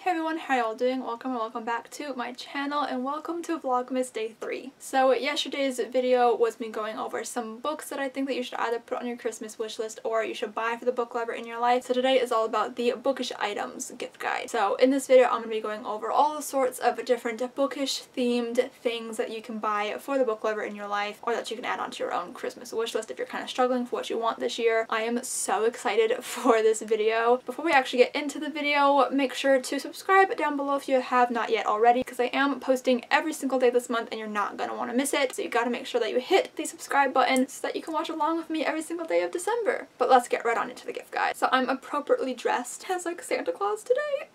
Hey everyone, how y'all doing? Welcome back to my channel and welcome to Vlogmas Day 3. So yesterday's video was me going over some books that I think that you should either put on your Christmas wish list or you should buy for the book lover in your life. So today is all about the Bookish items gift guide. So in this video I'm going to be going over all sorts of different bookish themed things that you can buy for the book lover in your life or that you can add onto your own Christmas wish list if you're kind of struggling for what you want this year. I am so excited for this video. Before we actually get into the video, make sure to subscribe down below if you have not yet already, because I am posting every single day this month and you're not going to want to miss it. So you got to make sure that you hit the subscribe button so that you can watch along with me every single day of December. But let's get right on into the gift guide. So I'm appropriately dressed as like Santa Claus today.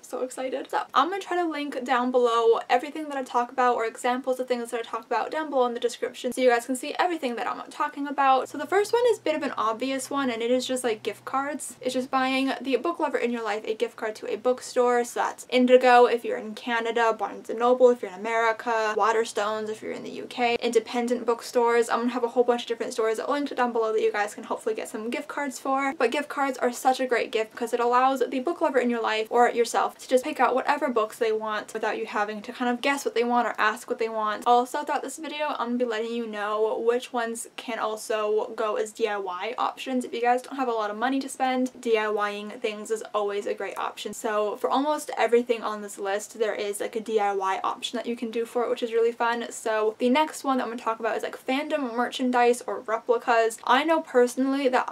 So excited. So I'm going to try to link down below everything that I talk about or examples of things that I talk about down below in the description so you guys can see everything that I'm talking about. So the first one is a bit of an obvious one, and it is just like gift cards. It's just buying the book lover in your life a gift card to a bookstore. So that's Indigo if you're in Canada, Barnes & Noble if you're in America, Waterstones if you're in the UK, independent bookstores. I'm going to have a whole bunch of different stores linked down below that you guys can hopefully get some gift cards for. But gift cards are such a great gift because it allows the book lover in your life or yourself to just pick out whatever books they want without you having to kind of guess what they want or ask what they want. Also, throughout this video, I'm going to be letting you know which ones can also go as DIY options. If you guys don't have a lot of money to spend, DIYing things is always a great option. So for almost everything on this list, there is like a DIY option that you can do for it, which is really fun. So the next one that I'm going to talk about is like fandom merchandise or replicas. I know personally that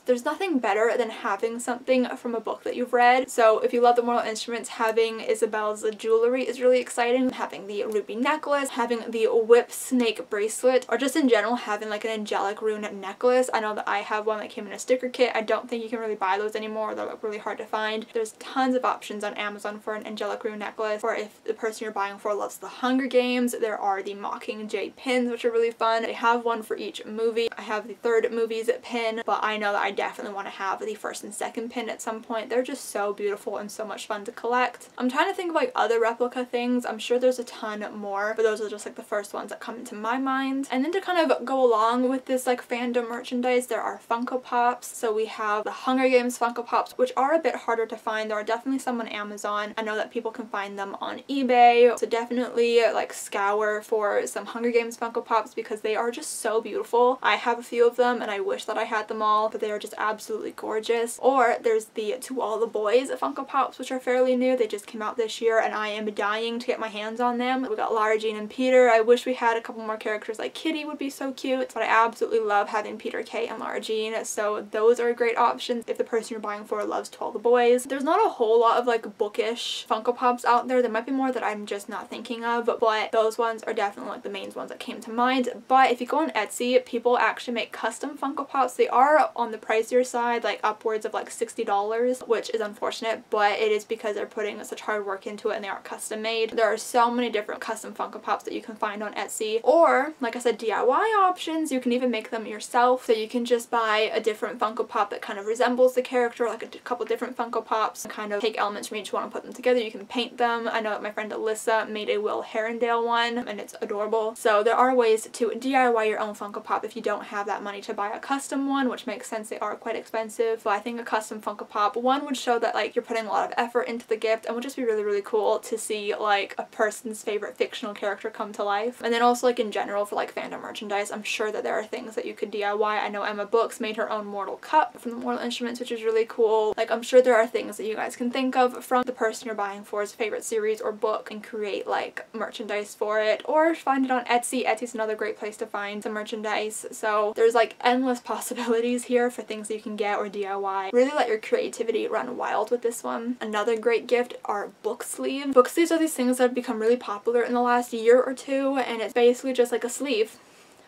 there's nothing better than having something from a book that you've read. So if you love the Mortal Instruments, having Isabel's jewelry is really exciting. Having the ruby necklace, having the whip snake bracelet, or just in general having like an angelic rune necklace. I know that I have one that came in a sticker kit. I don't think you can really buy those anymore. They're like really hard to find. There's tons of options on Amazon for an angelic rune necklace, or if the person you're buying for loves the Hunger Games, there are the Mockingjay pins, which are really fun. They have one for each movie. I have the third movie's pin, but I know that I definitely want to have the first and second pin at some point. They're just so beautiful and so much fun to collect. I'm trying to think of like other replica things. I'm sure there's a ton more, but those are just like the first ones that come into my mind. And then to kind of go along with this like fandom merchandise, there are Funko Pops. So we have the Hunger Games Funko Pops, which are a bit harder to find. There are definitely some on Amazon. I know that people can find them on eBay, so definitely like scour for some Hunger Games Funko Pops because they are just so beautiful. I have a few of them and I wish that I had them all, but they are just absolutely gorgeous. Or there's the To All the Boys Funko Pops, which are fairly new. They just came out this year and I am dying to get my hands on them. We got Lara Jean and Peter. I wish we had a couple more characters, like Kitty would be so cute, but I absolutely love having Peter Kay and Lara Jean, so those are great options if the person you're buying for loves To All the Boys. There's not a whole lot of like bookish Funko Pops out there. There might be more that I'm just not thinking of, but those ones are definitely like the main ones that came to mind. But if you go on Etsy, people actually make custom Funko Pops. They are on the pricier side, like upwards of like $60, which is unfortunate, but it is because they're putting such hard work into it and they are custom made. There are so many different custom Funko Pops that you can find on Etsy, or like I said, DIY options. You can even make them yourself, so you can just buy a different Funko Pop that kind of resembles the character, like a couple different Funko Pops, and kind of take elements from each one and put them together. You can paint them. I know that my friend Alyssa made a Will Herondale one and it's adorable. So there are ways to DIY your own Funko Pop if you don't have that money to buy a custom one, which makes sense. They are quite expensive, but I think a custom Funko Pop, one, would show that like you're putting a lot of effort into the gift and would just be really cool to see like a person's favorite fictional character come to life. And then also like in general for like fandom merchandise, I'm sure that there are things that you could DIY. I know Emma Books made her own Mortal Cup from the Mortal Instruments, which is really cool. Like I'm sure there are things that you guys can think of from the person you're buying for's favorite series or book and create like merchandise for it, or find it on Etsy. Etsy's another great place to find some merchandise. So there's like endless possibilities here for things that you can get or DIY. Really let your creativity run wild with this one. Another great gift are book sleeves. Book sleeves are these things that have become really popular in the last year or two, and it's basically just like a sleeve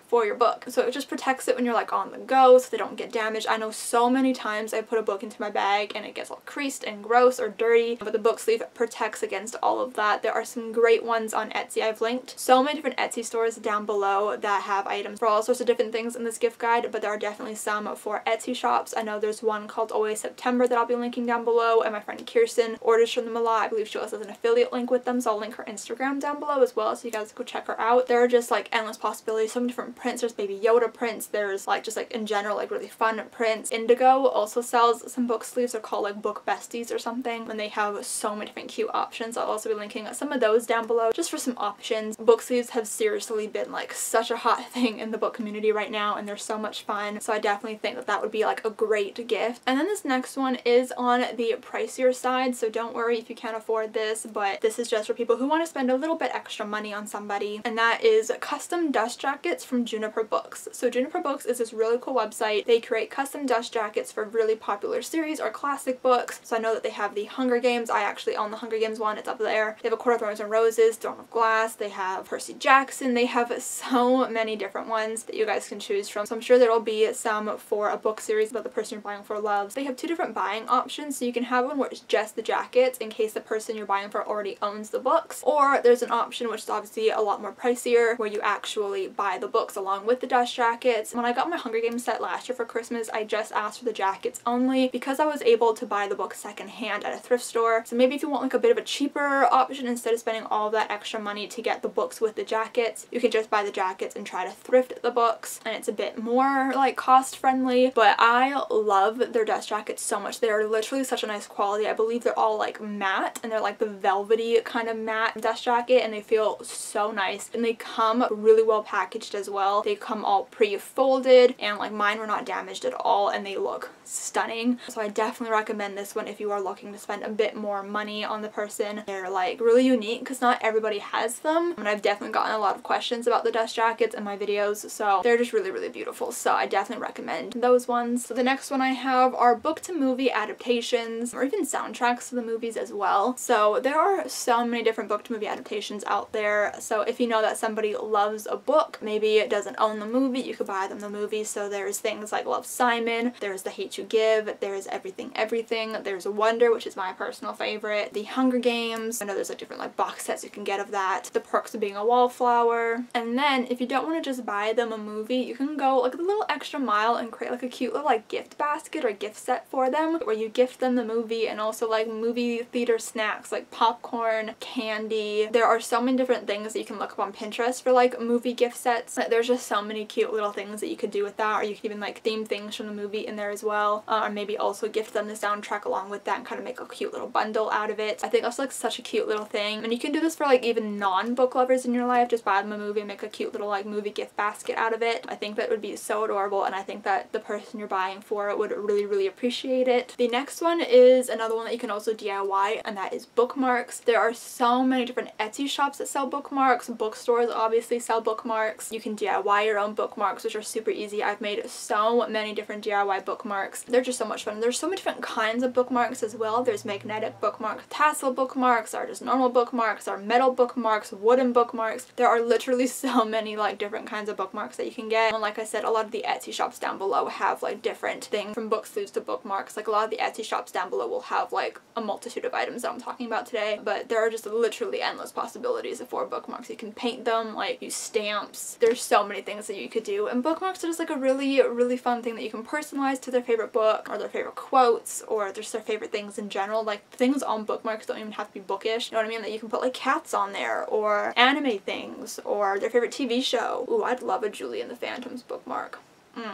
for your book. So it just protects it when you're like on the go so they don't get damaged. I know so many times I put a book into my bag and it gets all creased and gross or dirty, but the book sleeve protects against all of that. There are some great ones on Etsy. I've linked so many different Etsy stores down below that have items for all sorts of different things in this gift guide, but there are definitely some for Etsy shops. I know there's one called Always September that I'll be linking down below, and my friend Kirsten orders from them a lot. I believe she also has an affiliate link with them, so I'll link her Instagram down below as well so you guys go check her out. There are just like endless possibilities, so many different prints. There's Baby Yoda prints. There's like just like in general like really fun prints. Indigo also sells some book sleeves. They're called like Book Besties or something, and they have so many different cute options. I'll also be linking some of those down below just for some options. Book sleeves have seriously been like such a hot thing in the book community right now, and they're so much fun, so I definitely think that that would be like a great gift. And then this next one is on the pricier side, so don't worry if you can't afford this, but this is just for people who want to spend a little bit extra money on somebody, and that is custom dust jackets from Juniper Books. So Juniper Books is this really cool website. They create custom dust jackets for really popular series or classic books. So I know that they have the Hunger Games. I actually own the Hunger Games one. It's up there. They have A Court of Thorns and Roses, Throne of Glass. They have Percy Jackson. They have so many different ones that you guys can choose from. So I'm sure there will be some for a book series that the person you're buying for loves. They have two different buying options. So you can have one where it's just the jackets in case the person you're buying for already owns the books, or there's an option which is obviously a lot more pricier where you actually buy the books along with the dust jackets. When I got my Hunger Games set last year for Christmas, I just asked for the jackets only because I was able to buy the books secondhand at a thrift store. So maybe if you want like a bit of a cheaper option, instead of spending all of that extra money to get the books with the jackets, you can just buy the jackets and try to thrift the books, and it's a bit more like cost friendly. But I love their dust jackets so much. They're literally such a nice quality. I believe they're all like matte, and they're like the velvety kind of matte dust jacket, and they feel so nice, and they come really well packaged as well. They come all pre-folded, and like mine were not damaged at all, and they look stunning. So I definitely recommend this one if you are looking to spend a bit more money on the person. They're like really unique because not everybody has them, and I've definitely gotten a lot of questions about the dust jackets in my videos, so they're just really, really beautiful. So I definitely recommend those ones. So the next one I have are book to movie adaptations, or even soundtracks to the movies as well. So there are so many different book to movie adaptations out there. So if you know that somebody loves a book, maybe it doesn't own the movie, you could buy them the movie. So there's things like Love, Simon, there's The Hate You Give, there's Everything Everything, there's Wonder, which is my personal favorite, The Hunger Games. I know there's like different like box sets you can get of that, The Perks of Being a Wallflower. And then if you don't want to just buy them a movie, you can go like a little extra mile and create like a cute little like gift basket or gift set for them, where you gift them the movie and also like movie theater snacks like popcorn, candy. There are so many different things that you can look up on Pinterest for like movie gift sets. There's just so many cute little things that you could do with that, or you could even like theme things from the movie in there as well, or maybe also gift them the soundtrack along with that and kind of make a cute little bundle out of it. I think that's like such a cute little thing, and you can do this for like even non-book lovers in your life. Just buy them a movie and make a cute little like movie gift basket out of it. I think that would be so adorable, and I think that the person you're buying for would really, really appreciate it. The next one is another one that you can also DIY, and that is bookmarks. There are so many different Etsy shops that sell bookmarks. Bookstores obviously sell bookmarks. You can DIY your own bookmarks, which are super easy. I've made so many different DIY bookmarks. They're just so much fun. There's so many different kinds of bookmarks as well. There's magnetic bookmarks, tassel bookmarks, or just normal bookmarks, or metal bookmarks, wooden bookmarks. There are literally so many like different kinds of bookmarks that you can get. And like I said, a lot of the Etsy shops down below have like different things from book sleeves to bookmarks. Like a lot of the Etsy shops down below will have like a multitude of items that I'm talking about today, but there are just literally endless possibilities for bookmarks. You can paint them, like use stamps. There's so many things that you could do, and bookmarks are just like a really, really fun thing that you can personalize to their favorite book, or their favorite quotes, or just their favorite things in general. Like things on bookmarks don't even have to be bookish, you know what I mean? That you can put like cats on there, or anime things, or their favorite TV show. Ooh, I'd love a Julie and the Phantoms bookmark.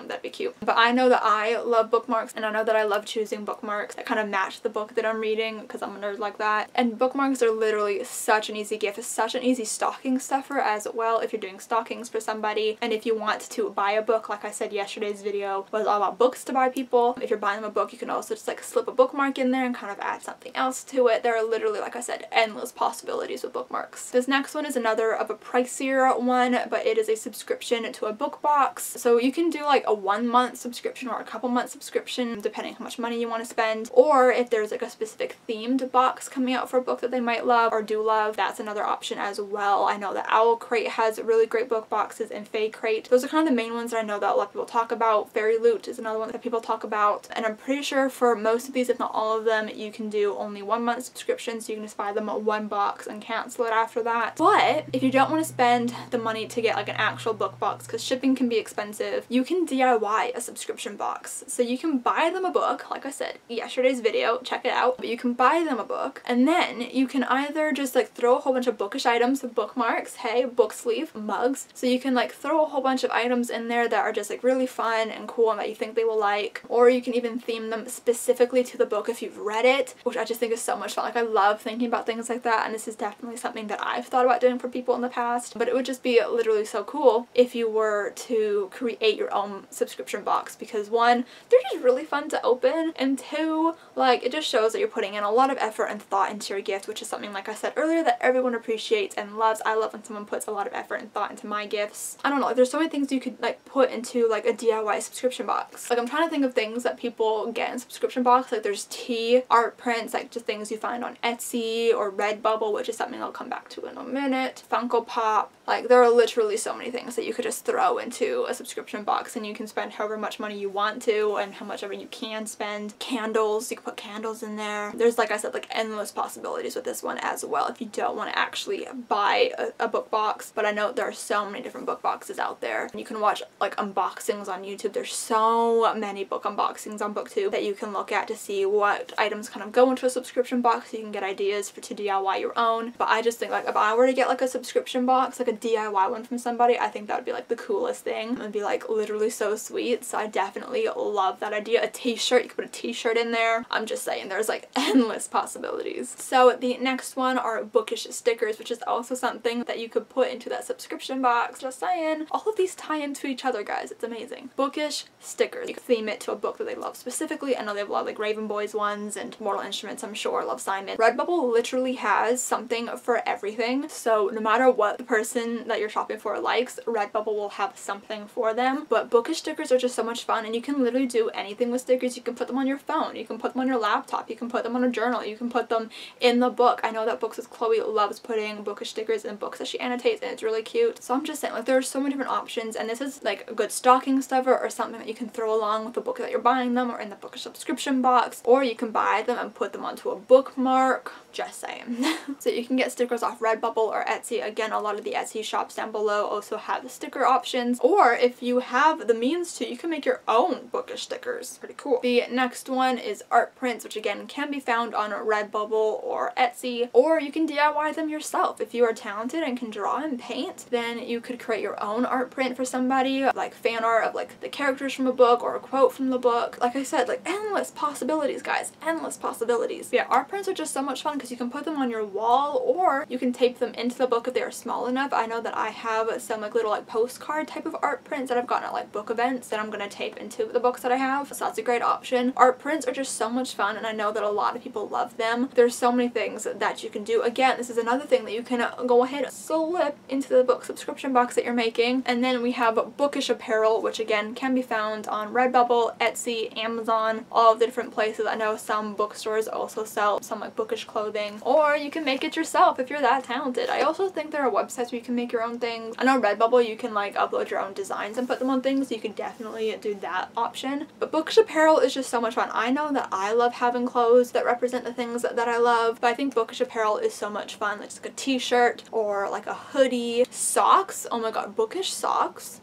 That'd be cute. But I know that I love bookmarks, and I know that I love choosing bookmarks that kind of match the book that I'm reading, because I'm a nerd like that. And bookmarks are literally such an easy gift. It's such an easy stocking stuffer as well if you're doing stockings for somebody. And if you want to buy a book, like I said, yesterday's video was all about books to buy people. If you're buying them a book, you can also just like slip a bookmark in there and kind of add something else to it. There are literally, like I said, endless possibilities with bookmarks. This next one is another of a pricier one, but it is a subscription to a book box. So you can do like a 1-month subscription or a couple month subscription depending how much money you want to spend, or if there's like a specific themed box coming out for a book that they might love or do love, that's another option as well. I know that Owl Crate has really great book boxes, and Fae Crate. Those are kind of the main ones that I know that a lot of people talk about. Fairy Loot is another one that people talk about, and I'm pretty sure for most of these, if not all of them, you can do only 1-month subscriptions, so you can just buy them one box and cancel it after that. But if you don't want to spend the money to get like an actual book box, because shipping can be expensive, you can can DIY a subscription box. So you can buy them a book, like I said, yesterday's video, check it out. But you can buy them a book, and then you can either just like throw a whole bunch of bookish items, bookmarks, hey, book sleeve, mugs. So you can like throw a whole bunch of items in there that are just like really fun and cool and that you think they will like. Or you can even theme them specifically to the book if you've read it, which I just think is so much fun. Like I love thinking about things like that, and this is definitely something that I've thought about doing for people in the past. But it would just be literally so cool if you were to create your own subscription box, because one, they're just really fun to open, and two, like it just shows that you're putting in a lot of effort and thought into your gift, which is something, like I said earlier, that everyone appreciates and loves. I love when someone puts a lot of effort and thought into my gifts. I don't know, like, there's so many things you could like put into like a DIY subscription box. Like I'm trying to think of things that people get in subscription box. Like there's tea, art prints, like just things you find on Etsy or Redbubble, which is something I'll come back to in a minute. Funko Pop. Like there are literally so many things that you could just throw into a subscription box, and you can spend however much money you want to and how much ever you can spend. Candles, you can put candles in there. There's, like I said, like endless possibilities with this one as well if you don't want to actually buy a book box. But I know there are so many different book boxes out there. You can watch like unboxings on YouTube. There's so many book unboxings on BookTube that you can look at to see what items kind of go into a subscription box, so you can get ideas to DIY your own. But I just think like if I were to get like a subscription box, like a DIY one from somebody, I think that would be like the coolest thing. It would be like literally so sweet. So I definitely love that idea. A t-shirt, you could put a t-shirt in there. I'm just saying there's like endless possibilities. So the next one are bookish stickers, which is also something that you could put into that subscription box. Just saying, all of these tie into each other, guys. It's amazing. Bookish stickers. You can theme it to a book that they love specifically. I know they have a lot of like Raven Boys ones and Mortal Instruments, I'm sure. Love Simon. Redbubble literally has something for everything. So no matter what the person that you're shopping for likes, Redbubble will have something for them. But bookish stickers are just so much fun, and you can literally do anything with stickers. You can put them on your phone. You can put them on your laptop. You can put them on a journal. You can put them in the book. I know that Books with Chloe loves putting bookish stickers in books that she annotates, and it's really cute. So I'm just saying, like, there are so many different options, and this is like a good stocking stuffer or something that you can throw along with the book that you're buying them, or in the bookish subscription box, or you can buy them and put them onto a bookmark. Just saying. So you can get stickers off Redbubble or Etsy. Again, a lot of the Etsy shops down below also have the sticker options, or if you have the means to, you can make your own bookish stickers. Pretty cool. The next one is art prints, which again can be found on Redbubble or Etsy, or you can DIY them yourself. If you are talented and can draw and paint, then you could create your own art print for somebody, like fan art of like the characters from a book or a quote from the book. Like I said, like endless possibilities, guys. Endless possibilities. But yeah, art prints are just so much fun because you can put them on your wall, or you can tape them into the book if they are small enough. I know that I have some like little like postcard type of art prints that I've gotten at like book events that I'm gonna tape into the books that I have, so that's a great option. Art prints are just so much fun, and I know that a lot of people love them. There's so many things that you can do. Again, this is another thing that you can go ahead and slip into the book subscription box that you're making. And then we have bookish apparel, which again can be found on Redbubble, Etsy, Amazon, all of the different places. I know some bookstores also sell some like bookish clothing, or you can make it yourself if you're that talented. I also think there are websites where you can make your own things. I know Redbubble, you can like upload your own designs and put them on things, so you can definitely do that option. But bookish apparel is just so much fun. I know that I love having clothes that represent the things that I love, but I think bookish apparel is so much fun. Like just like a t-shirt or like a hoodie. Socks, oh my god, bookish socks.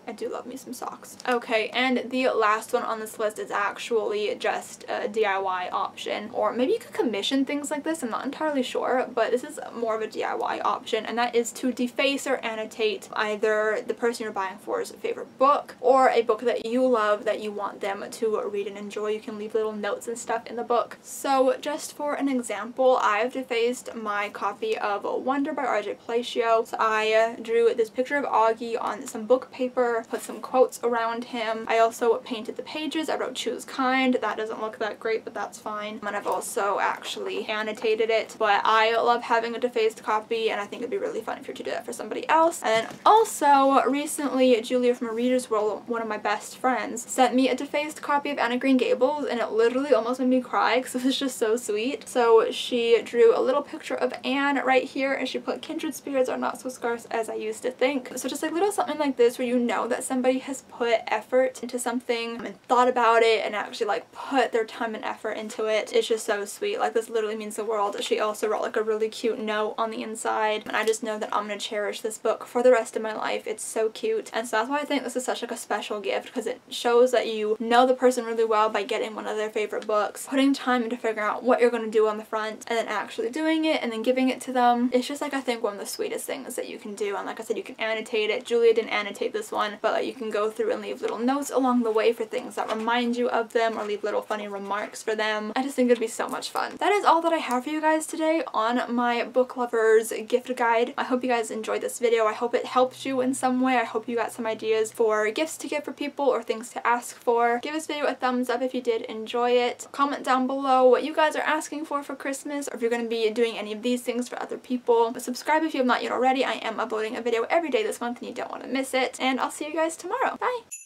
I do love me some socks. Okay, and the last one on this list is actually just a DIY option, or maybe you could commission things like this, I'm not entirely sure, but this is more of a DIY option, and that is to deface or annotate either the person you're buying for's favorite book, or a book that you love that you want them to read and enjoy. You can leave little notes and stuff in the book. So just for an example, I've defaced my copy of Wonder by R.J. Palacio. So I drew this picture of Augie on some book paper, put some quotes around him. I also painted the pages. I wrote choose kind. That doesn't look that great, but that's fine. And I've also actually annotated it. But I love having a defaced copy, and I think it'd be really fun if you were to do that for somebody else. And then also recently, Julia from A Reader's World, one of my best friends, sent me a defaced copy of Anne of Green Gables, and it literally almost made me cry because it was just so sweet. So she drew a little picture of Anne right here, and she put kindred spirits are not so scarce as I used to think. So just like little something like this where you know know that somebody has put effort into something and thought about it and actually like put their time and effort into it. It's just so sweet. Like, this literally means the world. She also wrote like a really cute note on the inside, and I just know that I'm gonna cherish this book for the rest of my life. It's so cute, and so that's why I think this is such like a special gift, because it shows that you know the person really well by getting one of their favorite books, putting time into figuring out what you're going to do on the front, and then actually doing it and then giving it to them. It's just like, I think, one of the sweetest things that you can do. And like I said, you can annotate it. Julia didn't annotate this one, but like you can go through and leave little notes along the way for things that remind you of them, or leave little funny remarks for them. I just think it'd be so much fun. That is all that I have for you guys today on my book lovers gift guide. I hope you guys enjoyed this video. I hope it helped you in some way. I hope you got some ideas for gifts to give for people or things to ask for. Give this video a thumbs up if you did enjoy it. Comment down below what you guys are asking for Christmas, or if you're going to be doing any of these things for other people. But subscribe if you have not yet already. I am uploading a video every day this month and you don't want to miss it. And I'll see you guys tomorrow. Bye!